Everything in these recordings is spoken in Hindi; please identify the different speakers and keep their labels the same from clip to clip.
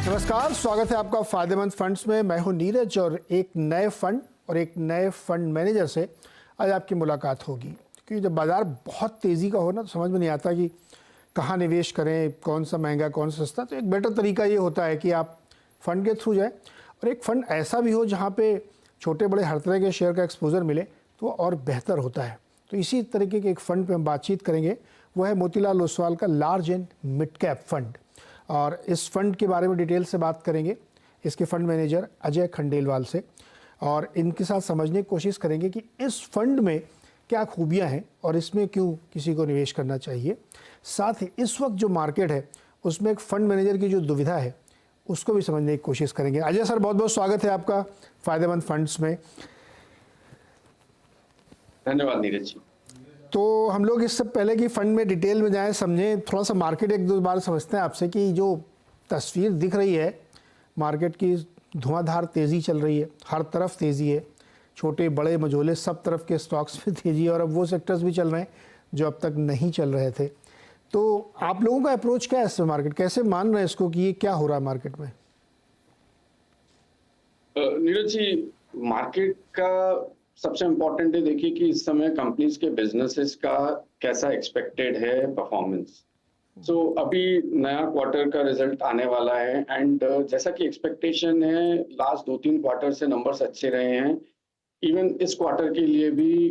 Speaker 1: नमस्कार, स्वागत है आपका फायदेमंद फंड्स में। मैं हूं नीरज और एक नए फंड और एक नए फंड मैनेजर से आज आपकी मुलाकात होगी। क्योंकि जब बाज़ार बहुत तेज़ी का हो ना तो समझ में नहीं आता कि कहाँ निवेश करें, कौन सा महंगा कौन सा सस्ता। तो एक बेटर तरीका ये होता है कि आप फंड के थ्रू जाएँ और एक फ़ंड ऐसा भी हो जहाँ पे छोटे बड़े हर तरह के शेयर का एक्सपोजर मिले तो और बेहतर होता है। तो इसी तरीके के एक फ़ंड पे हम बातचीत करेंगे, वो है मोतीलाल ओसवाल का large and mid cap fund. और इस फंड के बारे में डिटेल से बात करेंगे इसके फंड मैनेजर अजय खंडेलवाल से, और इनके साथ समझने की कोशिश करेंगे कि इस फंड में क्या खूबियां हैं और इसमें क्यों किसी को निवेश करना चाहिए। साथ ही इस वक्त जो मार्केट है उसमें एक फंड मैनेजर की जो दुविधा है उसको भी समझने की कोशिश करेंगे। अजय सर, बहुत बहुत स्वागत है आपका फायदेमंद फंड्स में।
Speaker 2: धन्यवाद नीरज जी।
Speaker 1: तो हम लोग इससे पहले कि फंड में डिटेल में जाएं, समझें, थोड़ा सा मार्केट एक दो बार समझते हैं आपसे कि जो तस्वीर दिख रही है मार्केट की, धुआंधार तेज़ी चल रही है, हर तरफ तेज़ी है, छोटे बड़े मझोले सब तरफ के स्टॉक्स में तेज़ी है और अब वो सेक्टर्स भी चल रहे हैं जो अब तक नहीं चल रहे थे। तो आप लोगों का अप्रोच क्या है इसमें, मार्केट कैसे मान रहे हैं इसको कि ये क्या हो रहा है मार्केट में?
Speaker 2: नीरज जी, मार्केट का सबसे इम्पोर्टेंट है देखिए कि इस समय कंपनीज के बिजनेसेस का कैसा एक्सपेक्टेड है परफॉर्मेंस। सो अभी नया क्वार्टर का रिजल्ट आने वाला है एंड जैसा कि एक्सपेक्टेशन है लास्ट 2-3 क्वार्टर से नंबर्स अच्छे रहे हैं। इवन इस क्वार्टर के लिए भी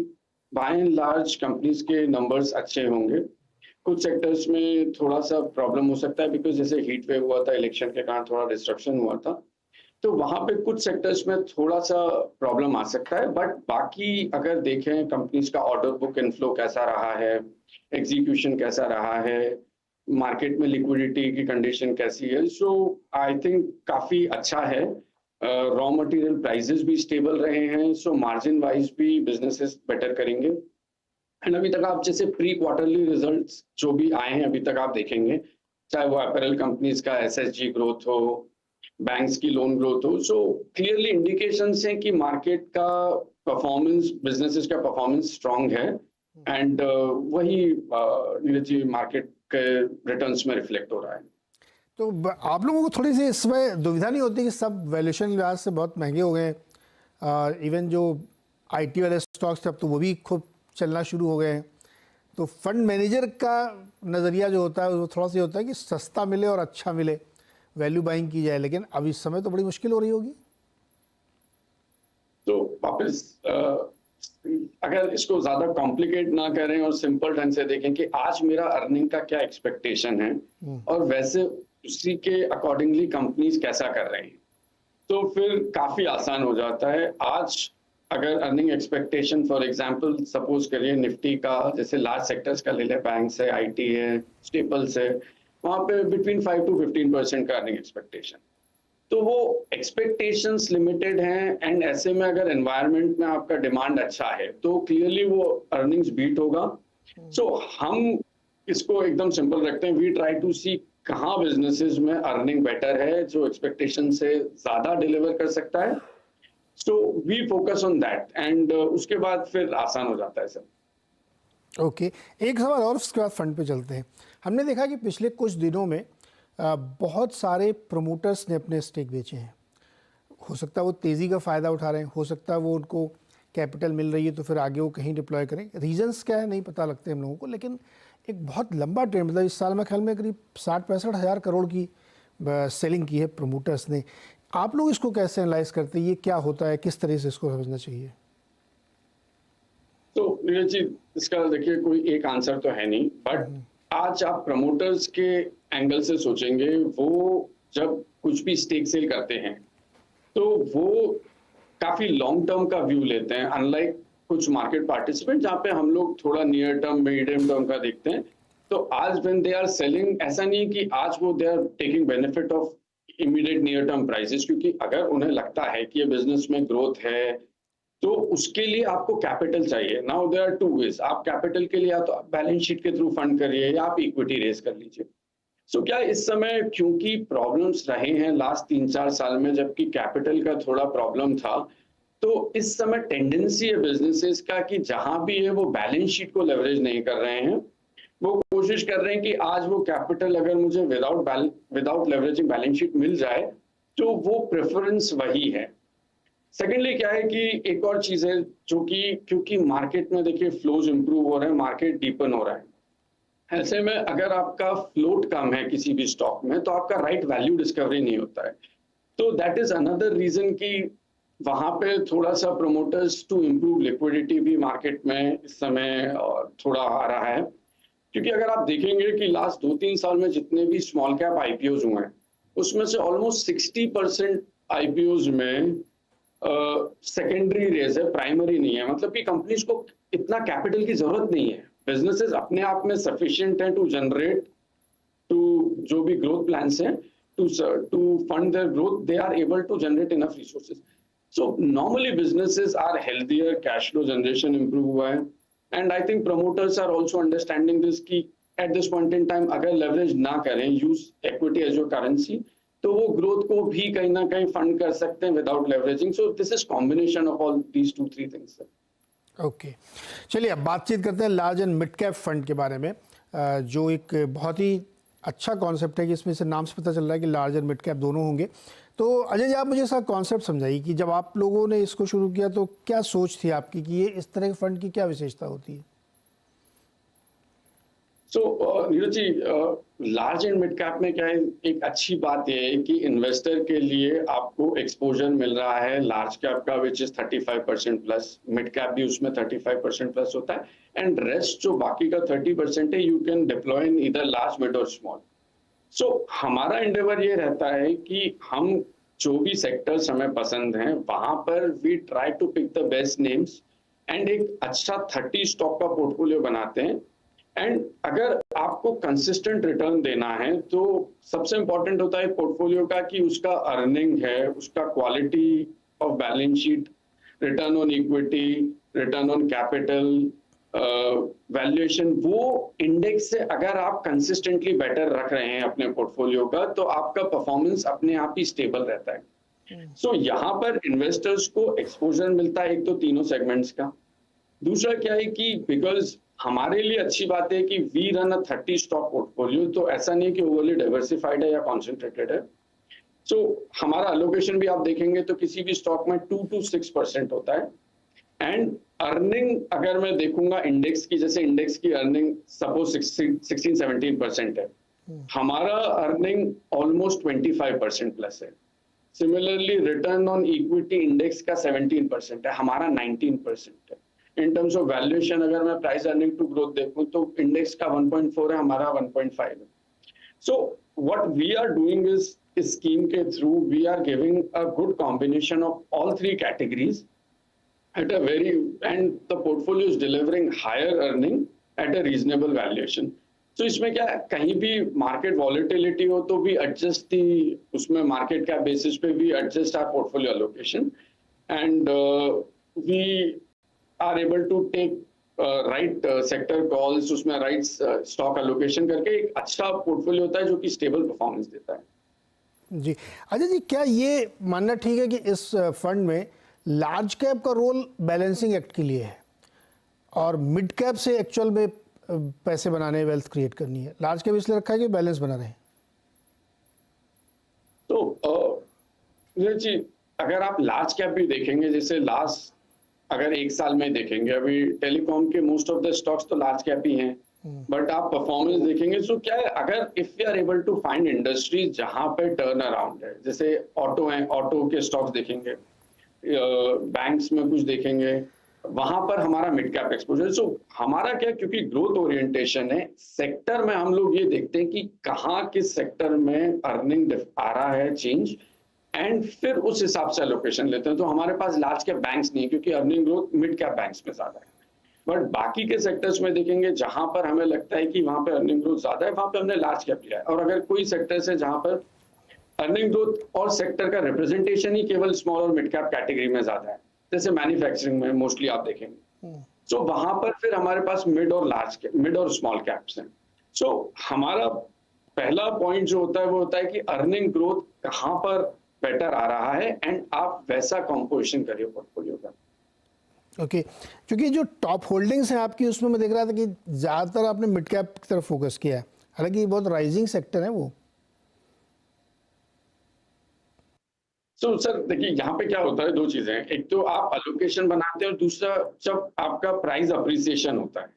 Speaker 2: बाय एंड लार्ज कंपनीज के नंबर्स अच्छे होंगे। कुछ सेक्टर्स में थोड़ा सा प्रॉब्लम हो सकता है बिकॉज जैसे हीट वेव हुआ था, इलेक्शन के कारण थोड़ा डिस्ट्रक्शन हुआ था, तो वहां पे कुछ सेक्टर्स में थोड़ा सा प्रॉब्लम आ सकता है। बट बाकी अगर देखें कंपनीज का ऑर्डर बुक इनफ्लो कैसा रहा है, एग्जीक्यूशन कैसा रहा है, मार्केट में लिक्विडिटी की कंडीशन कैसी है, सो आई थिंक काफी अच्छा है। रॉ मटेरियल प्राइसेस भी स्टेबल रहे हैं, सो मार्जिन वाइज भी बिजनेसेस बेटर करेंगे। एंड अभी तक आप जैसे प्री क्वार्टरली रिजल्ट्स जो भी आए हैं अभी तक आप देखेंगे, चाहे वो अपैरल कंपनीज का एसएसजी ग्रोथ हो, बैंक्स की लोन ग्रोथ हो, सो क्लियरली इंडिकेशंस हैं कि मार्केट का परफॉर्मेंस, बिजनेसेस का परफॉर्मेंस स्ट्रांग है एंड वही नीरज जी मार्केट के रिटर्न्स में रिफ्लेक्ट हो रहा है।
Speaker 1: तो आप लोगों को थोड़ी सी इसमें दुविधा नहीं होती कि सब वैल्यूएशन लिहाज से बहुत महंगे हो गए हैं? इवन जो आईटी वाले स्टॉक्स थे अब तो वो भी खूब चलना शुरू हो गए हैं। तो फंड मैनेजर का नज़रिया जो होता है वो थोड़ा सा होता है कि सस्ता मिले और अच्छा मिले, वैल्यू बाइंग की जाए, लेकिन अब इस समय तो बड़ी मुश्किल हो रही होगी।
Speaker 2: तो वापस अगर इसको ज्यादा कॉम्प्लिकेट ना करें और सिंपल ढंग से देखें कि आज मेरा अर्निंग का क्या एक्सपेक्टेशन है और वैसे उसी के अकॉर्डिंगली कंपनीज कैसा कर रही हैं, तो फिर काफी आसान हो जाता है। आज अगर earning expectation for example suppose करिए निफ्टी का, जैसे लार्ज सेक्टर्स का ले लें, बैंक्स है, आईटी है, स्टेपल्स है, वहां पे बिटवीन 5 to 15% का अर्निंग एक्सपेक्टेशन, तो वो एक्सपेक्टेशंस लिमिटेड हैं एंड ऐसे में अगर एनवायरनमेंट में आपका डिमांड अच्छा है तो क्लियरली वो अर्निंग्स बीट होगा। सो हम इसको एकदम सिंपल रखते हैं, वी ट्राई टू सी कहाँ बिजनेसेस में अर्निंग बेटर है, जो एक्सपेक्टेशन से ज्यादा डिलीवर कर सकता है, so we focus on that and उसके बाद फिर आसान हो जाता है सब।
Speaker 1: ओके, एक सवाल और उसके बाद फंड पे चलते हैं। हमने देखा कि पिछले कुछ दिनों में बहुत सारे प्रमोटर्स ने अपने स्टेक बेचे हैं। हो सकता है वो तेज़ी का फ़ायदा उठा रहे हैं, हो सकता है वो उनको कैपिटल मिल रही है तो फिर आगे वो कहीं डिप्लॉय करें। रीजंस क्या है नहीं पता लगते हम लोगों को, लेकिन एक बहुत लंबा ट्रेंड, मतलब इस साल में ख्याल में करीब 60-65 हज़ार करोड़ की सेलिंग की है प्रमोटर्स ने। आप लोग इसको कैसे एनालाइज करते हैं, ये क्या होता है, किस तरह से इसको समझना चाहिए?
Speaker 2: तो नीरज जी, इसका देखिए कोई एक आंसर तो है नहीं, बट आज आप प्रमोटर्स के एंगल से सोचेंगे, वो जब कुछ भी स्टेक सेल करते हैं तो वो काफी लॉन्ग टर्म का व्यू लेते हैं, अनलाइक कुछ मार्केट पार्टिसिपेंट जहाँ पे हम लोग थोड़ा नियर टर्म, मीडियम टर्म का देखते हैं। तो आज व्हेन दे आर सेलिंग, ऐसा नहीं कि आज वो they are taking benefit of immediate near term prices, क्योंकि अगर उन्हें लगता है कि ये बिजनेस में ग्रोथ है तो उसके लिए आपको कैपिटल चाहिए। नाउ देयर आर 2 वेज, आप कैपिटल के लिए या तो आप बैलेंस शीट के थ्रू फंड करिए या आप इक्विटी रेज कर लीजिए। सो क्या इस समय क्योंकि प्रॉब्लम्स रहे हैं लास्ट 3-4 साल में, जबकि कैपिटल का थोड़ा प्रॉब्लम था, तो इस समय टेंडेंसी है बिजनेसेस का कि जहां भी है वो बैलेंस शीट को लेवरेज नहीं कर रहे हैं, वो कोशिश कर रहे हैं कि आज वो कैपिटल अगर मुझे विदाउट लेवरेजिंग बैलेंस शीट मिल जाए तो वो प्रेफरेंस वही है। सेकेंडली क्या है कि एक और चीज है जो कि क्योंकि मार्केट में देखिए फ्लोज इंप्रूव हो रहे हैं, मार्केट डीपन हो रहा है, ऐसे में अगर आपका फ्लोट कम है किसी भी स्टॉक में तो आपका राइट वैल्यू डिस्कवरी नहीं होता है। तो दैट इज अनदर रीजन कि वहां पे थोड़ा सा प्रोमोटर्स टू इम्प्रूव लिक्विडिटी भी मार्केट में इस समय थोड़ा आ रहा है। क्योंकि अगर आप देखेंगे कि लास्ट 2-3 साल में जितने भी स्मॉल कैप आईपीओज हुए हैं उसमें से ऑलमोस्ट 60% आईपीओज में सेकेंडरी रेज है, प्राइमरी नहीं है। मतलब कि कंपनीज को इतना कैपिटल की जरूरत नहीं है, बिजनेसेस अपने आप में सफिशिएंट है टू जनरेट टू जो भी ग्रोथ प्लान्स हैं to fund their growth, they are able to generate enough resources. So normally businesses are healthier, cash flow generation improve हुआ है, and I think promoters are also understanding this कि at this point in time अगर leverage ना करें, use equity as your currency, तो वो growth को भी कहीं ना कहीं fund कर सकते हैं without leveraging. So this is combination of all these 2-3 things.
Speaker 1: Okay, चलिए अब बातचीत करते हैं large and mid cap fund के बारे में, जो एक बहुत ही अच्छा कॉन्सेप्ट है कि इसमें से नाम से पता चल रहा है कि लार्ज एंड मिड कैप दोनों होंगे। तो अजय जी, आप मुझे इसका कॉन्सेप्ट समझाइए कि जब आप लोगों ने इसको शुरू किया तो क्या सोच थी आपकी कि ये इस तरह के फंड की क्या विशेषता होती है?
Speaker 2: सो Neeraj ji, large and mid cap में क्या है, एक अच्छी बात यह है कि इन्वेस्टर के लिए आपको एक्सपोजर मिल रहा है लार्ज कैप का which is 35% plus, mid cap भी उसमें 35% प्लस होता है, एंड रेस्ट जो बाकी का 30% है you can deploy in either large, mid और स्मॉल। सो हमारा एंडेवर ये रहता है कि हम जो भी सेक्टर्स हमें पसंद हैं वहां पर we try to pick the best names and एक अच्छा 30 स्टॉक का पोर्टफोलियो बनाते हैं। एंड अगर आपको कंसिस्टेंट रिटर्न देना है तो सबसे इंपॉर्टेंट होता है पोर्टफोलियो का कि उसका अर्निंग है, उसका quality of balance sheet, return on equity, return on capital, valuation, वो इंडेक्स से अगर आप कंसिस्टेंटली बेटर रख रहे हैं अपने पोर्टफोलियो का तो आपका परफॉर्मेंस अपने आप ही स्टेबल रहता है। सो यहाँ पर इन्वेस्टर्स को एक्सपोजर मिलता है एक तो तीनों सेगमेंट्स का, दूसरा क्या है कि बिकॉज हमारे लिए अच्छी बात है कि we run a 30 stock portfolio, तो ऐसा नहीं कि ओवरली डाइवर्सिफाइड है या कॉन्सेंट्रेटेड है। सो हमारा अलोकेशन भी आप देखेंगे तो किसी भी स्टॉक में 2 to 6% होता है। एंड अर्निंग अगर मैं देखूंगा इंडेक्स की, जैसे इंडेक्स की अर्निंग सपोज 16-17% है, हमारा अर्निंग ऑलमोस्ट 25% प्लस है। Similarly return on equity index का 17% है, हमारा 19% है। इन टर्म्स ऑफ वैल्यूएशन अगर मैं प्राइस अर्निंग टू ग्रोथ देखूं तो इंडेक्स का 1.4 है, हमारा 1.5 है। So what we are doing is इस स्कीम के through we are giving a good combination of all 3 categories at a very, and the portfolio is delivering higher earning at a reasonable valuation. So इसमें क्या कहीं भी market volatility हो तो we adjust the उसमें market cap basis पे we adjust our portfolio allocation and we are able to take right sector calls, उसमें right stock allocation करके एक अच्छा portfolio होता है जो कि stable performance देता है।
Speaker 1: जी अजय जी, क्या ये मानना ठीक है कि इस फंड में लार्ज कैप का रोल बैलेंसिंग एक्ट के लिए है और मिड कैप से एक्चुअल में पैसे बनाने, वेल्थ क्रिएट करनी है? लार्ज कैप इसलिए रखा है कि बैलेंस बना रहे।
Speaker 2: तो जी अगर आप लार्ज कैप भी देखेंगे, जैसे लास्ट अगर 1 साल में देखेंगे, अभी टेलीकॉम के मोस्ट ऑफ द स्टॉक्स तो लार्ज कैप ही हैं, बट आप परफॉर्मेंस देखेंगे तो क्या है, अगर if we are able to find industries जहां पे टर्न अराउंड है, जैसे ऑटो है, ऑटो के स्टॉक्स देखेंगे, बैंक्स में कुछ देखेंगे, वहां पर हमारा मिड कैप एक्सपोजर। सो हमारा क्या, क्योंकि ग्रोथ ओरिएंटेशन है, सेक्टर में हम लोग ये देखते हैं कि कहाँ किस सेक्टर में अर्निंग आ रहा है चेंज, एंड फिर उस हिसाब से एलोकेशन लेते हैं। तो हमारे पास लार्ज कैप बैंक्स नहीं, क्योंकि earning growth mid cap banks में ज्यादा है, बट बाकी के सेक्टर्स में देखेंगे जहां पर हमें लगता है कि वहां पर अर्निंग ग्रोथ ज्यादा है, वहां पर हमने लार्ज कैप लिया है। और अगर कोई सेक्टर्स है जहां पर अर्निंग ग्रोथ और सेक्टर का रिप्रेजेंटेशन ही केवल स्मॉल और मिड कैप कैटेगरी में ज्यादा है, जैसे मैन्युफैक्चरिंग में मोस्टली आप देखेंगे, सो वहां पर फिर हमारे पास मिड और स्मॉल कैप्स हैं। सो हमारा पहला पॉइंट जो होता है वो होता है कि अर्निंग ग्रोथ कहां पर बेटर आ रहा है, एंड आप वैसा कंपोजिशन करिए पोर्टफोलियो का।
Speaker 1: ओके, क्योंकि जो टॉप होल्डिंग्स हैं आपकी, उसमें मैं देख रहा था कि ज़्यादातर आपने मिड कैप की तरफ फोकस किया है, हालांकि बहुत राइजिंग सेक्टर है वो।
Speaker 2: सो सर देखिए यहाँ पे क्या होता है, दो चीजें हैं। एक तो आप अलोकेशन बनाते हैं और दूसरा जब आपका प्राइस अप्रिसिएशन होता है।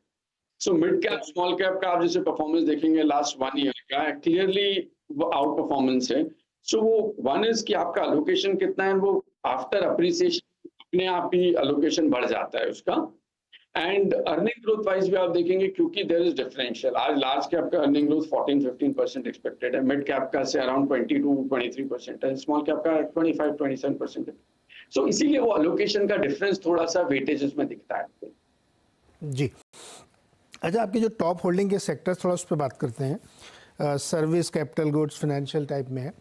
Speaker 2: So mid cap small cap का आप जैसे परफॉर्मेंस देखेंगे लास्ट 1 ईयर का, क्लियरली वो आउट परफॉर्मेंस है। सो वो वन इज कि आपका अलोकेशन कितना है, वो आफ्टर अप्रिसिएशन अपने आप ही अलोकेशन बढ़ जाता है उसका। एंड अर्निंग ग्रोथ वाइज भी आप देखेंगे, क्योंकि देयर इज डिफरेंशियल। आज लार्ज कैप का अर्निंग ग्रोथ 14-15% एक्सपेक्टेड है, मिड कैप का से अराउंड 22-23% है, स्मॉल कैप का 25-27% है। सो इसीलिए वो अलोकेशन का डिफरेंस थोड़ा सा वेटेजेस में दिखता है।
Speaker 1: जी, अच्छा, आपके जो टॉप होल्डिंग के सेक्टर्स, थोड़ा उस पर बात करते हैं। Service, capital goods, financial type में है,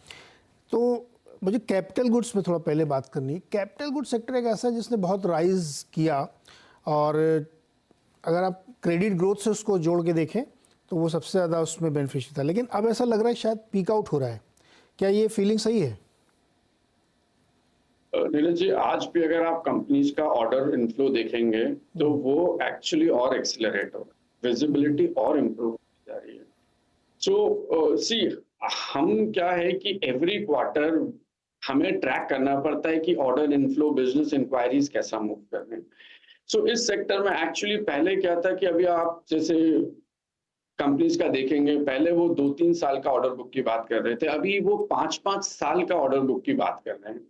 Speaker 1: तो मुझे कैपिटल गुड्स में थोड़ा पहले बात करनी है। कैपिटल गुड्स सेक्टर एक ऐसा है जिसने बहुत राइज किया, और अगर आप क्रेडिट ग्रोथ से उसको जोड़ के देखें तो वो सबसे ज़्यादा उसमें बेनिफिशियल था, लेकिन अब ऐसा लग रहा है शायद पीक आउट हो रहा है। क्या ये फीलिंग सही है?
Speaker 2: नीरज जी, आज भी अगर आप कंपनीज का ऑर्डर इनफ्लो देखेंगे तो वो एक्चुअली और एक्सेलरेट हो, विजिबिलिटी और इम्प्रूव हो जा रही है। सो सी, हम क्या है कि एवरी क्वार्टर हमें ट्रैक करना पड़ता है कि ऑर्डर इनफ्लो, बिजनेस इंक्वायरीज कैसा मूव कर रहे हैं। सो इस सेक्टर में एक्चुअली पहले क्या था कि अभी आप जैसे कंपनीज का देखेंगे, पहले वो 2-3 साल का ऑर्डर बुक की बात कर रहे थे, अभी वो 5-5 साल का ऑर्डर बुक की बात कर रहे हैं।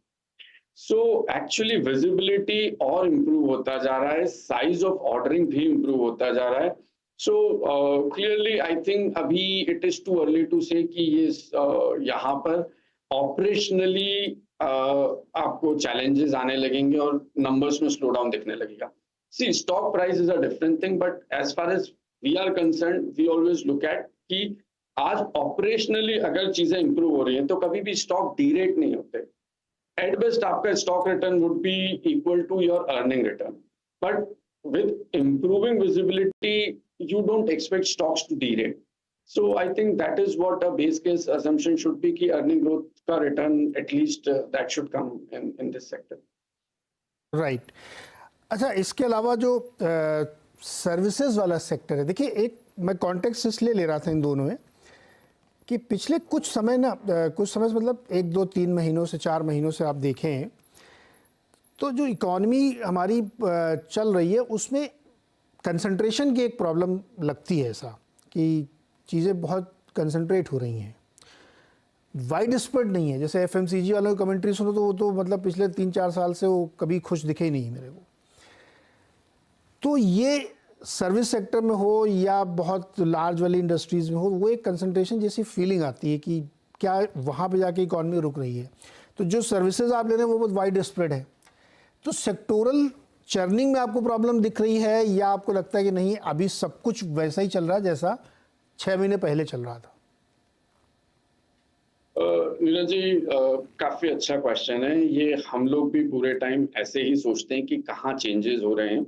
Speaker 2: सो एक्चुअली विजिबिलिटी और इम्प्रूव होता जा रहा है, साइज ऑफ ऑर्डरिंग भी इम्प्रूव होता जा रहा है। सो क्लियरली आई थिंक अभी it is too early to say कि ये यहाँ पर ऑपरेशनली आपको चैलेंजेस आने लगेंगे और नंबर्स में स्लो डाउन दिखने लगेगा। See, stock price is a different thing, but as far as we are concerned, we always look at कि आज ऑपरेशनली अगर चीजें इंप्रूव हो रही हैं तो कभी भी स्टॉक डीरेट नहीं होते। At best आपका stock return would be equal to your earning return, but with improving visibility you don't expect stocks to derate. So I think that is what a base case assumption should be, कि earning growth का return at least that should come in this sector.
Speaker 1: Right. अच्छा, इसके अलावा जो सर्विसेज वाला सेक्टर है, देखिए एक मैं कॉन्टेक्स्ट इसलिए ले रहा था इन दोनों में कि पिछले कुछ समय ना, कुछ समय से मतलब 1-2-3 महीनों से 4 महीनों से आप देखें तो जो इकॉनमी हमारी चल रही है उसमें कंसंट्रेशन की एक प्रॉब्लम लगती है, ऐसा कि चीज़ें बहुत कंसंट्रेट हो रही हैं, वाइड स्प्रेड नहीं है। जैसे एफएमसीजी वालों की कमेंट्री सुनो तो वो तो मतलब पिछले 3-4 साल से वो कभी खुश दिखे ही नहीं मेरे को। तो ये सर्विस सेक्टर में हो या बहुत लार्ज वाली इंडस्ट्रीज़ में हो, वो एक कंसंट्रेशन जैसी फीलिंग आती है कि क्या वहाँ पे जाके इकॉनमी रुक रही है। तो जो सर्विसेज आप ले रहे हैं वो बहुत वाइड स्प्रेड है। तो सेक्टोरल चर्निंग में आपको प्रॉब्लम दिख रही है, या आपको लगता है कि नहीं अभी सब कुछ वैसा ही चल रहा है जैसा 6 महीने पहले चल रहा था?
Speaker 2: नीरज जी, काफी अच्छा क्वेश्चन है ये। हम लोग भी पूरे टाइम ऐसे ही सोचते हैं कि कहाँ चेंजेस हो रहे हैं।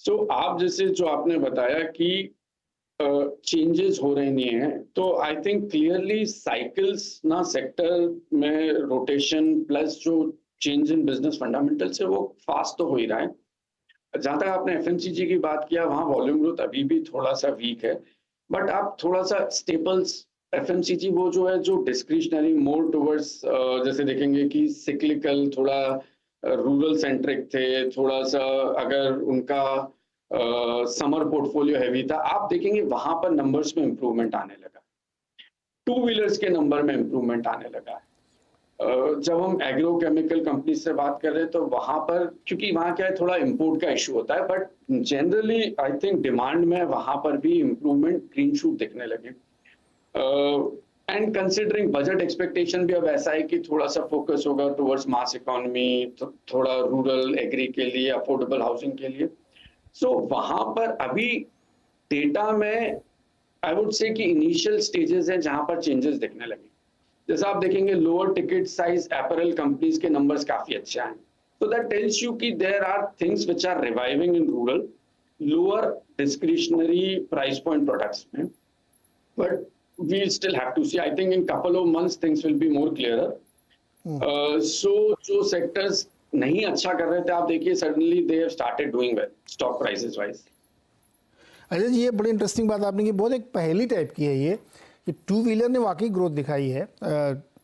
Speaker 2: सो आप जैसे जो आपने बताया कि चेंजेस हो रहे नहीं हैं, तो आई थिंक क्लियरली साइकिल्स ना सेक्टर में रोटेशन प्लस जो चेंज इन बिजनेस फंडामेंटल्स है वो फास्ट तो हो ही रहा है। जहां तक आपने एफएमसीजी की बात किया, वहां वॉल्यूम ग्रोथ अभी भी थोड़ा सा वीक है, बट आप थोड़ा सा स्टेबल्स एफएमसीजी वो जो है जो डिस्क्रिशनरी मोर टुवर्ड्स जैसे देखेंगे कि सिक्लिकल, थोड़ा रूरल सेंट्रिक थे, थोड़ा सा अगर उनका समर पोर्टफोलियो हैवी था, आप देखेंगे वहां पर नंबर्स में इंप्रूवमेंट आने लगा, 2 व्हीलर्स के नंबर में इंप्रूवमेंट आने लगा। जब हम एग्रो केमिकल कंपनी से बात कर रहे हैं तो वहां पर क्योंकि वहां क्या है थोड़ा इंपोर्ट का इशू होता है, but generally I think demand में वहां पर भी इंप्रूवमेंट, ग्रीन शूट दिखने लगे। एंड कंसिडरिंग बजट एक्सपेक्टेशन भी अब ऐसा है कि थोड़ा सा फोकस होगा टुवर्ड्स मास इकोनॉमी, थोड़ा रूरल एग्री के लिए, अफोर्डेबल हाउसिंग के लिए। सो वहां पर अभी डेटा में आई वुड से कि इनिशियल स्टेजेस हैं जहां पर चेंजेस दिखने लगे। जैसा आप देखेंगे lower ticket size apparel companies के नंबर्स काफी अच्छे हैं, so that tells you कि there are things which are reviving in rural, lower discretionary price point products में, but we still have to see. I think in couple of months things will be more clearer. So जो sectors नहीं अच्छा कर रहे थे, आप देखिए suddenly they have started doing well stock prices wise.
Speaker 1: Ajay ji, ये बड़ी इंटरेस्टिंग बात आपने की, बहुत एक पहेली टाइप की है ये कि टू व्हीलर ने वाकई ग्रोथ दिखाई है,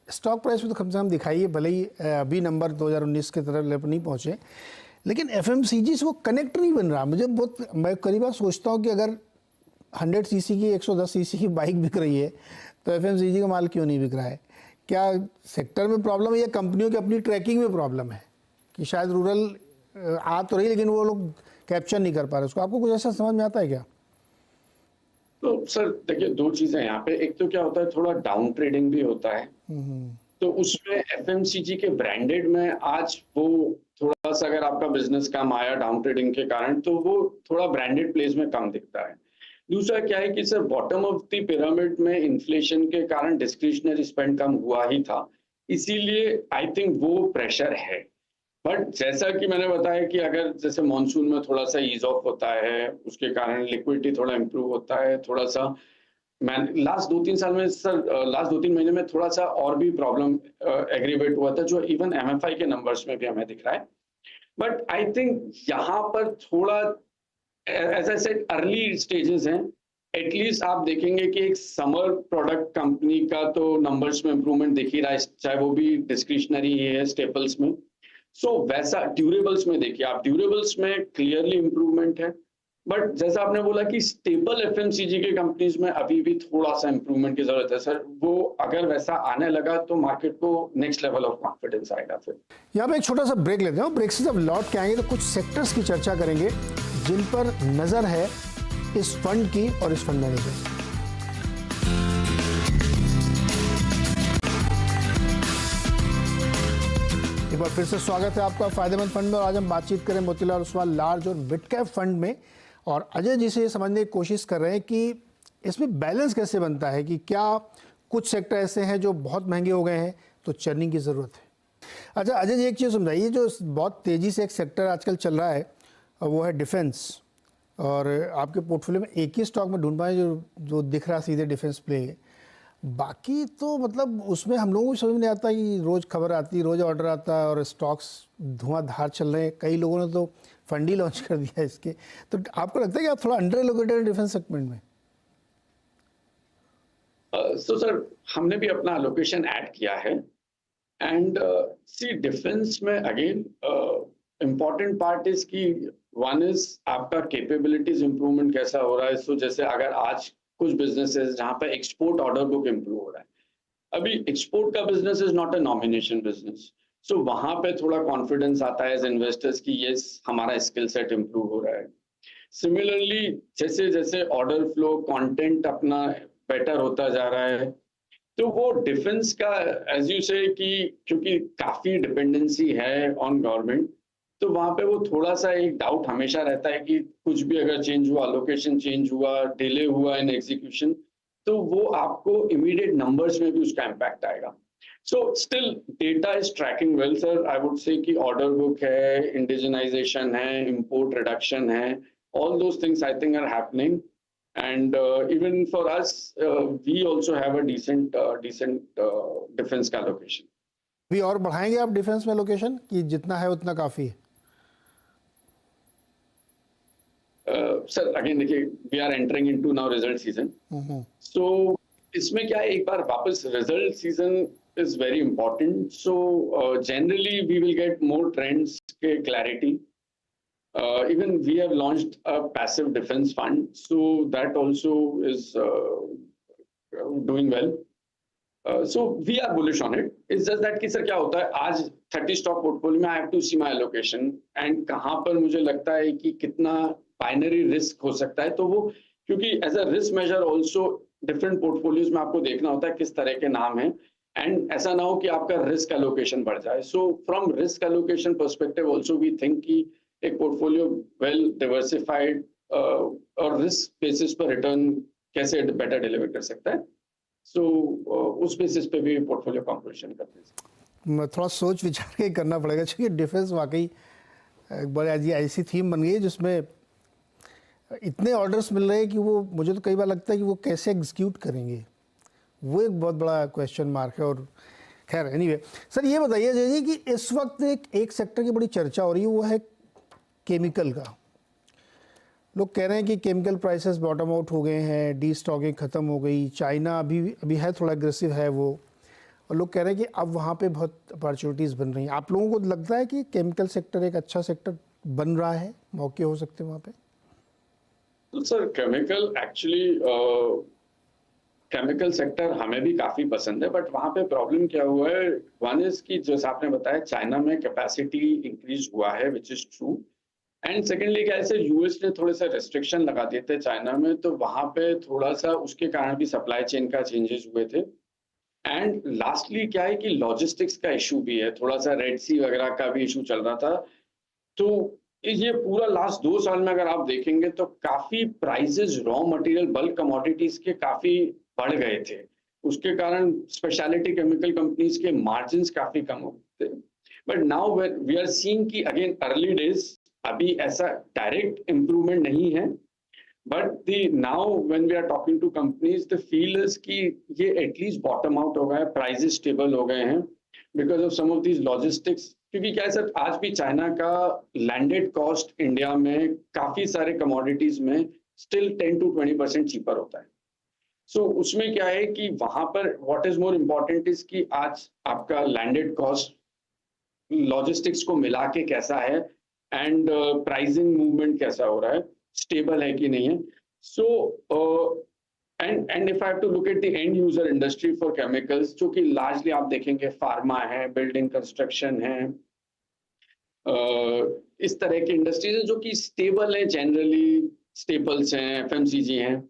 Speaker 1: स्टॉक प्राइस में तो कम से कम दिखाई है, भले ही अभी नंबर 2019 के तरफ लेवल नहीं पहुँचे, लेकिन एफएमसीजी से वो कनेक्ट नहीं बन रहा। मुझे बहुत, मैं कई बार सोचता हूँ कि अगर 100 सीसी की 110 सीसी की बाइक बिक रही है तो एफएमसीजी का माल क्यों नहीं बिक रहा है? क्या सेक्टर में प्रॉब्लम है या कंपनियों की अपनी ट्रैकिंग में प्रॉब्लम है कि शायद रूरल आ तो रही लेकिन वो लोग कैप्चर नहीं कर पा रहे उसको? आपको कुछ ऐसा समझ में आता है क्या?
Speaker 2: तो सर देखिए, दो चीजें यहाँ पे, एक तो क्या होता है, थोड़ा डाउन ट्रेडिंग भी होता है, तो उसमें एफएमसीजी के ब्रांडेड में आज वो थोड़ा सा, अगर आपका बिजनेस कम आया डाउन ट्रेडिंग के कारण, तो वो थोड़ा ब्रांडेड प्लेस में कम दिखता है। दूसरा क्या है कि sir bottom of the pyramid में इन्फ्लेशन के कारण डिस्क्रिशनरी स्पेंड कम हुआ ही था, इसीलिए आई थिंक वो प्रेशर है। बट जैसा कि मैंने बताया कि अगर जैसे मॉनसून में थोड़ा सा ईज ऑफ होता है, उसके कारण लिक्विडिटी थोड़ा इम्प्रूव होता है, थोड़ा सा, मैं लास्ट 2-3 साल में सर, लास्ट 2-3 महीने में थोड़ा सा और भी प्रॉब्लम एग्रीवेट हुआ था, जो इवन एमएफआई के नंबर्स में भी हमें दिख रहा है। बट आई थिंक यहाँ पर थोड़ा, as I said, early stages हैं। एटलीस्ट आप देखेंगे कि एक समर प्रोडक्ट कंपनी का तो नंबर्स में इंप्रूवमेंट दिख ही रहा है, चाहे वो भी डिस्क्रिशनरी ही है स्टेपल्स में। सो वैसा ड्यूरेबल्स में देखिए आप, ड्यूरेबल्स में क्लियरली इंप्रूवमेंट है, बट जैसा आपने बोला कि स्टेबल एफएमसीजी के कंपनीज में अभी भी थोड़ा सा इंप्रूवमेंट की जरूरत है सर। वो अगर वैसा आने लगा तो मार्केट को नेक्स्ट लेवल ऑफ कॉन्फिडेंस आएगा। फिर
Speaker 1: यहाँ पे एक छोटा सा ब्रेक लेते हैं, ब्रेक से जब लौट के आएंगे तो कुछ सेक्टर्स की चर्चा करेंगे जिन पर नजर है इस फंड की और इस फंड मैनेजर की। एक बार फिर से स्वागत है आपका फायदेमंद फंड में, और आज हम बातचीत करें मोतीलाल ओसवाल लार्ज और मिड कैप फंड में। और अजय जी से ये समझने की कोशिश कर रहे हैं कि इसमें बैलेंस कैसे बनता है, कि क्या कुछ सेक्टर ऐसे हैं जो बहुत महंगे हो गए हैं तो चर्निंग की ज़रूरत है। अच्छा अजय जी, एक चीज़ समझाइए, जो बहुत तेज़ी से एक सेक्टर आजकल चल रहा है वो है डिफेंस, और आपके पोर्टफोलियो में एक ही स्टॉक में ढूंढ पाए जो दिख रहा सीधे डिफेंस प्ले, बाकी तो मतलब उसमें हम लोगों को समझ में नहीं आता कि रोज़ खबर आती, रोज़ ऑर्डर आता है और स्टॉक्स धुआंधार चल रहे हैं। कई लोगों ने तो फंड ही लॉन्च कर दिया इसके। तो आपको लगता है कि आप थोड़ा अंडर एलोकेटेड डिफेंस सेगमेंट में?
Speaker 2: सो सर, हमने भी अपना एलोकेशन ऐड किया है, एंड सी डिफेंस में अगेन इम्पॉर्टेंट पार्ट इज कि वन इज आपका कैपेबिलिटीज इंप्रूवमेंट कैसा हो रहा है। सो जैसे अगर आज कुछ बिजनेसेस जहां पे एक्सपोर्ट ऑर्डर बुक इंप्रूव हो रहा है, अभी एक्सपोर्ट का business is not a nomination business, so वहां पे थोड़ा कॉन्फिडेंस आता है एज इन्वेस्टर्स की यस हमारा स्किल सेट इंप्रूव हो रहा है। सिमिलरली जैसे जैसे ऑर्डर फ्लो कंटेंट अपना बेटर होता जा रहा है, तो वो डिफेंस का एज यू से कि क्योंकि काफी डिपेंडेंसी है ऑन गवर्नमेंट, तो वहां पे वो थोड़ा सा एक डाउट हमेशा रहता है कि कुछ भी अगर चेंज हुआ, लोकेशन चेंज हुआ, डिले हुआ इन एग्जीक्यूशन, तो वो आपको इमीडिएट नंबर्स में भी उसका इम्पैक्ट आएगा। So still data is tracking well sir, I would say कि ऑर्डर बुक है, इंडिजनाइजेशन है, इंपोर्ट रिडक्शन है, all those things I think are happening, and even for us we also have a decent defense का allocation।
Speaker 1: अभी और बढ़ाएंगे आप डिफेंस में लोकेशन, कि जितना है उतना काफ़ी है?
Speaker 2: सर अगेन देखिए, we are entering into now result season, so इसमें क्या है, एक बार वापस result season is very important, so generally we will get more trends के clarity. Even we have launched a passive defense fund, so that also is doing well. So we are bullish on it. It's just that कि सर क्या होता है, आज 30 स्टॉक पोर्टफोलियो में I have to see my allocation, and कहाँ पर मुझे लगता है कि कितना बाइनरी रिस्क हो सकता है, तो वो क्योंकि as a risk measure also different portfolios में आपको देखना होता है किस तरह के नाम हैं, एंड ऐसा ना हो कि आपका रिस्क एलोकेशन बढ़ जाए। So from risk allocation perspective also we think कि एक पोर्टफोलियो वेल डिवर्सिफाइड और रिस्क बेसिस पर रिटर्न कैसे बेटर डिलीवर कर सकता है, सो उस बेसिस पे भी पोर्टफोलियो कंपोजिशन करते हैं।
Speaker 1: थोड़ा सोच विचार के करना पड़ेगा, क्योंकि डिफेंस वाकई एक बड़ी ऐसी थीम बन गई है जिसमें इतने ऑर्डर्स मिल रहे हैं कि वो, मुझे तो कई बार लगता है कि वो कैसे एग्जीक्यूट करेंगे, वो एक बहुत बड़ा क्वेश्चन मार्क है। और खैर एनीवे सर, ये बताइए अजय जी कि इस वक्त एक सेक्टर की बड़ी चर्चा हो रही है, वो है केमिकल का। लोग कह रहे हैं कि केमिकल प्राइसेस बॉटम आउट हो गए हैं, डी स्टॉकिंग ख़त्म हो गई, चाइना अभी अभी है थोड़ा एग्रेसिव है वो, और लोग कह रहे हैं कि अब वहाँ पे बहुत अपॉर्चुनिटीज़ बन रही हैं। आप लोगों को लगता है कि केमिकल सेक्टर एक अच्छा सेक्टर बन रहा है, मौके हो सकते हैं वहाँ पे?
Speaker 2: तो sir chemical actually chemical sector हमें भी काफी पसंद है, बट वहां पे प्रॉब्लम क्या हुआ है, वन इज की जैसे आपने बताया चाइना में कैपेसिटी इंक्रीज हुआ है which is true, and secondly क्या है, यूएस ने थोड़े से रेस्ट्रिक्शन लगा दिए थे चाइना में, तो वहां पे थोड़ा सा उसके कारण भी सप्लाई चेन का चेंजेस हुए थे। एंड लास्टली क्या है कि लॉजिस्टिक्स का इशू भी है, थोड़ा सा रेड सी वगैरह का भी इशू चल रहा था। तो ये पूरा लास्ट 2 साल में अगर आप देखेंगे तो काफी prices raw material bulk commodities के काफी बढ़ गए थे। उसके कारण स्पेशलिटी केमिकल कंपनीज के मार्जिन्स काफी कम हो गए थे। But now we are seeing कि अगेन अर्ली डेज, अभी ऐसा डायरेक्ट इम्प्रूवमेंट नहीं है, but the now when we are talking to companies the feel is कि ये एटलीस्ट बॉटम आउट हो गया है, प्राइसेस स्टेबल हो गए हैं because of some of these logistics. क्योंकि क्या है सर, आज भी चाइना का लैंडेड कॉस्ट इंडिया में काफी सारे कमोडिटीज में स्टिल 10 to 20% चीपर होता है। सो उसमें क्या है कि वहां पर what is more important is कि आज आपका लैंडेड कॉस्ट लॉजिस्टिक्स को मिला के कैसा है, एंड प्राइसिंग मूवमेंट कैसा हो रहा है, स्टेबल है कि नहीं है। So and if I have to look at the end user industry for chemicals, जो कि लार्जली आप देखेंगे फार्मा है, बिल्डिंग कंस्ट्रक्शन है, इस तरह की इंडस्ट्रीज है जो कि स्टेबल है, जनरली स्टेपल्स हैं, एफएमसीजी हैं,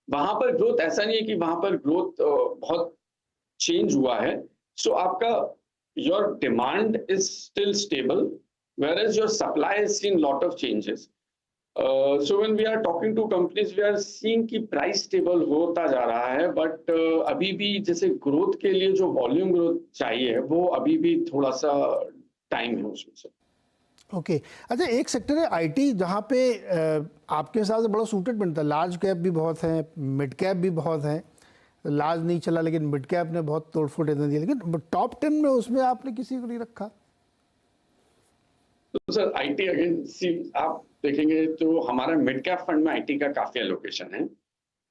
Speaker 2: वहां पर ग्रोथ ऐसा नहीं है कि वहां पर ग्रोथ बहुत चेंज हुआ है। सो आपका your demand is still stable whereas your supply has seen lot of changes. So when we are talking to companies, we are seeing कि price stable होता जा रहा है, but अभी भी जैसे ग्रोथ के लिए जो वॉल्यूम ग्रोथ चाहिए वो अभी भी थोड़ा सा टाइम है उसमें से।
Speaker 1: ओके अच्छा, एक सेक्टर है आईटी जहाँ पे आपके हिसाब से बड़ा सूटेड बनता है। लार्ज कैप भी बहुत हैं, मिड कैप भी बहुत हैं। लार्ज नहीं चला लेकिन मिड कैप ने बहुत तोड़फोड़ दे दी, लेकिन टॉप 10 में उसमें आपने किसी को नहीं रखा।
Speaker 2: तो सर आईटी अगेन सी आप देखेंगे तो हमारा मिड कैप फंड में आईटी का काफी एलोकेशन है।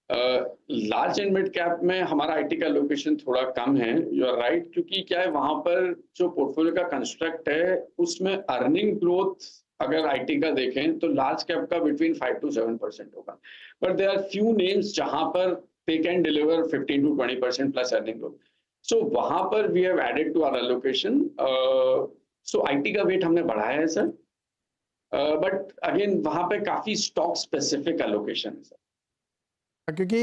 Speaker 2: लार्ज एंड मिड कैप में हमारा आईटी का एलोकेशन थोड़ा कम है, यू आर राइट, क्योंकि क्या है वहां पर जो पोर्टफोलियो का कंस्ट्रक्ट है उसमें अर्निंग ग्रोथ अगर आईटी का देखें तो लार्ज कैप का बिटवीन 5 to 7% होगा, but there are few names जहां पर they can deliver 15 to 20% plus earning growth. So वहां पर we have added to our allocation. So IT का वेट हमने बढ़ाया है सर, बट अगेन वहां पे काफी स्टॉक स्पेसिफिक एलोकेशन है सर।
Speaker 1: क्योंकि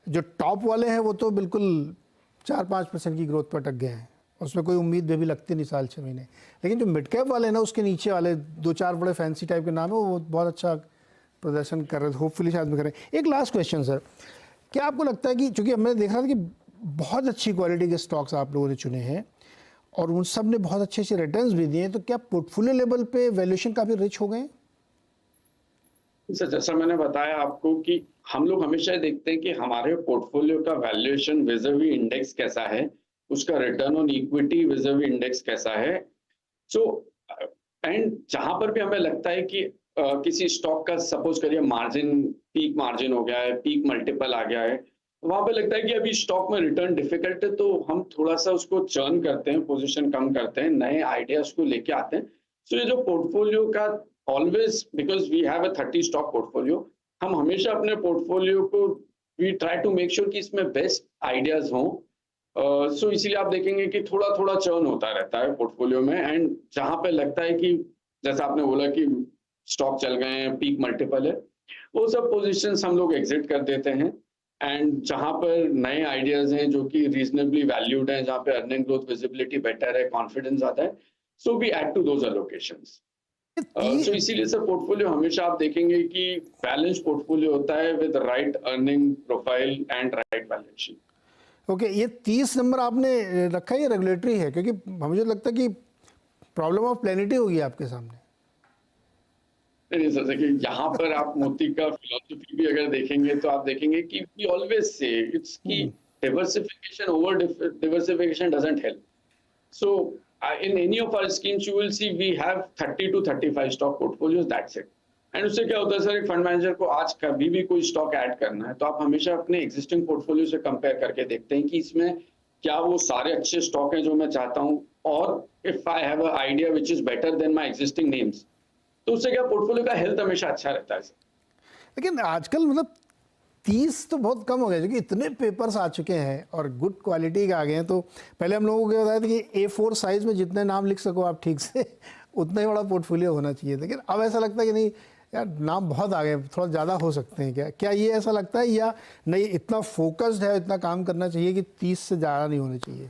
Speaker 1: जो टॉप वाले हैं वो तो बिल्कुल 4-5% की ग्रोथ पर अटक गए हैं, उसमें कोई उम्मीद भी लगती नहीं साल 6 महीने। लेकिन जो मिड कैप वाले हैं ना, उसके नीचे वाले 2-4 बड़े फैंसी टाइप के नाम है, वो बहुत अच्छा प्रदर्शन कर रहे थे, होपफुली शायद में करें। एक लास्ट क्वेश्चन सर, क्या आपको लगता है कि चूँकि हमने देखा था कि बहुत अच्छी क्वालिटी के स्टॉक्स आप लोगों ने चुने हैं और उन सब ने बहुत अच्छे अच्छे रिटर्न्स भी दिए हैं, तो क्या पोर्टफोलियो लेवल पे वैल्यूएशन काफ़ी रिच हो गए?
Speaker 2: सर जैसा मैंने बताया आपको कि हम लोग हमेशा देखते हैं कि हमारे पोर्टफोलियो का वैल्यूएशन विज़ावी इंडेक्स कैसा है, उसका return on equity vis-à-vis index कैसा है। सो एंड जहां पर भी हमें लगता है कि किसी स्टॉक का सपोज करिए मार्जिन पीक मार्जिन हो गया है, पीक मल्टीपल आ गया है, वहां पे लगता है कि अभी स्टॉक में रिटर्न डिफिकल्ट है, तो हम थोड़ा सा उसको चर्न करते हैं, पोजीशन कम करते हैं, नए आइडियाज को लेके आते हैं। सो ये जो पोर्टफोलियो का always because we have a 30 stock portfolio, हम हमेशा अपने पोर्टफोलियो को we try to make sure कि इसमें बेस्ट आइडियाज हों। सो इसीलिए आप देखेंगे कि थोड़ा थोड़ा चर्न होता रहता है पोर्टफोलियो में, एंड जहां पे लगता है कि जैसा आपने बोला कि स्टॉक चल गए हैं, पीक मल्टीपल है, वो सब पोजीशंस हम लोग एग्जिट कर देते हैं। एंड जहां पर नए आइडियाज हैं जो कि रीजनेबली वैल्यूड हैं, जहां पे अर्निंग ग्रोथ विजिबिलिटी बेटर है, कॉन्फिडेंस आता है, so we add to those allocations. So इसीलिए सर पोर्टफोलियो हमेशा आप देखेंगे कि बैलेंस पोर्टफोलियो होता है with right earning profile and right balance sheet.
Speaker 1: Okay, ये 30 नंबर आपने रखा है, ये रेगुलेटरी है? क्योंकि मुझे लगता है कि प्रॉब्लम ऑफ प्लेनिटी होगी आपके सामने।
Speaker 2: नहीं सर, देखिए यहाँ पर आप मोती का फिलॉसफी भी अगर देखेंगे तो आप देखेंगे कि वी ऑलवेज से इट्स की diversification over diversification doesn't help. So in any of our schemes, you will see we have 30 to 35 stock portfolios. That's it. And उससे क्या होता है सर, एक फंड मैनेजर को आज कभी भी कोई स्टॉक ऐड करना है तो आप हमेशा अपने एग्जिस्टिंग पोर्टफोलियो से कंपेयर करके देखते हैं कि इसमें क्या वो सारे अच्छे स्टॉक हैं जो मैं चाहता हूं, और if I have a idea which is better than my existing names, तो उससे क्या पोर्टफोलियो का हेल्थ हमेशा अच्छा रहता है।
Speaker 1: लेकिन आजकल मतलब 30 तो बहुत कम हो गया, क्योंकि इतने पेपर्स आ चुके हैं और गुड क्वालिटी के आ गए हैं। तो पहले हम लोगों को क्या बताया था कि A4 साइज़ में जितने नाम लिख सको आप ठीक से उतना ही बड़ा पोर्टफोलियो होना चाहिए। लेकिन अब ऐसा लगता है कि नहीं यार, नाम बहुत आ गए, थोड़ा ज़्यादा हो सकते हैं। क्या ये ऐसा लगता है, या नहीं इतना फोकस्ड है, इतना काम करना चाहिए कि 30 से ज़्यादा नहीं होने चाहिए?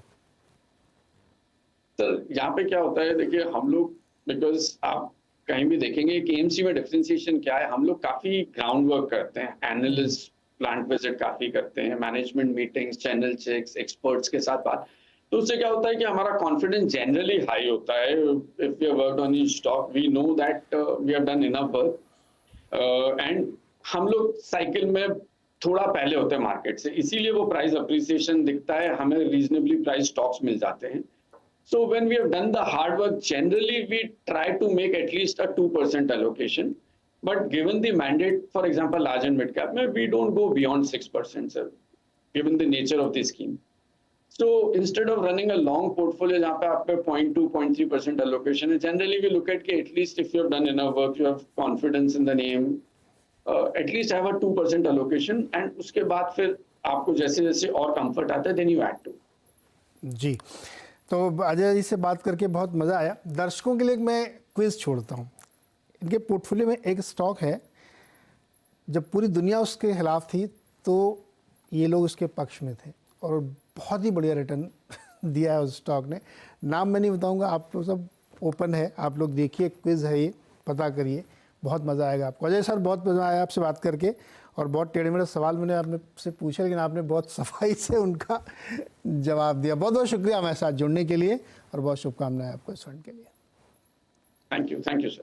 Speaker 2: सर यहाँ पे क्या होता है, देखिए हम लोग, बिकॉज आप कहीं भी देखेंगे कि एएमसी में डिफरेंशिएशन क्या है, हम लोग काफी ग्राउंड वर्क करते हैं, एनालिस्ट प्लांट विजिट काफी करते हैं, management meetings, channel checks, experts के साथ बात, तो उससे क्या होता है कि हमारा कॉन्फिडेंस जनरली हाई होता है। If we have worked on each stock, we know that we have done enough work, and हम लोग साइकिल में थोड़ा पहले होते हैं मार्केट से, इसीलिए वो प्राइस अप्रिसिएशन दिखता है, हमें रीजनेबली प्राइस स्टॉक्स मिल जाते हैं। So when we have done the hard work, generally we try to make at least a 2% allocation. But given the mandate, for example, large and mid cap, we don't go beyond 6%, sir, given the nature of the scheme. So instead of running a long portfolio, जहाँ पे आप पे 0.2, 0.3% allocation है, generally we look at at least if you have done enough work, you have confidence in the name, at least have a 2% allocation, and उसके बाद फिर आपको जैसे जैसे और comfort आता है, then you add to.
Speaker 1: जी, तो अजय जी से बात करके बहुत मज़ा आया। दर्शकों के लिए मैं क्विज़ छोड़ता हूँ। इनके पोर्टफोलियो में एक स्टॉक है, जब पूरी दुनिया उसके खिलाफ थी तो ये लोग उसके पक्ष में थे और बहुत ही बढ़िया रिटर्न दिया है उस स्टॉक ने। नाम मैं नहीं बताऊँगा, आप लोग सब ओपन है, आप लोग देखिए, क्विज़ है ये, पता करिए, बहुत मज़ा आएगा आपको। अजय सर, बहुत मज़ा आया आपसे बात करके, और बहुत टेढ़े मेढ़े सवाल मैंने आपने से पूछे, लेकिन आपने बहुत सफाई से उनका जवाब दिया। बहुत बहुत शुक्रिया हमारे साथ जुड़ने के लिए, और बहुत शुभकामनाएं आपको इस फंड के लिए।
Speaker 2: Thank you, sir.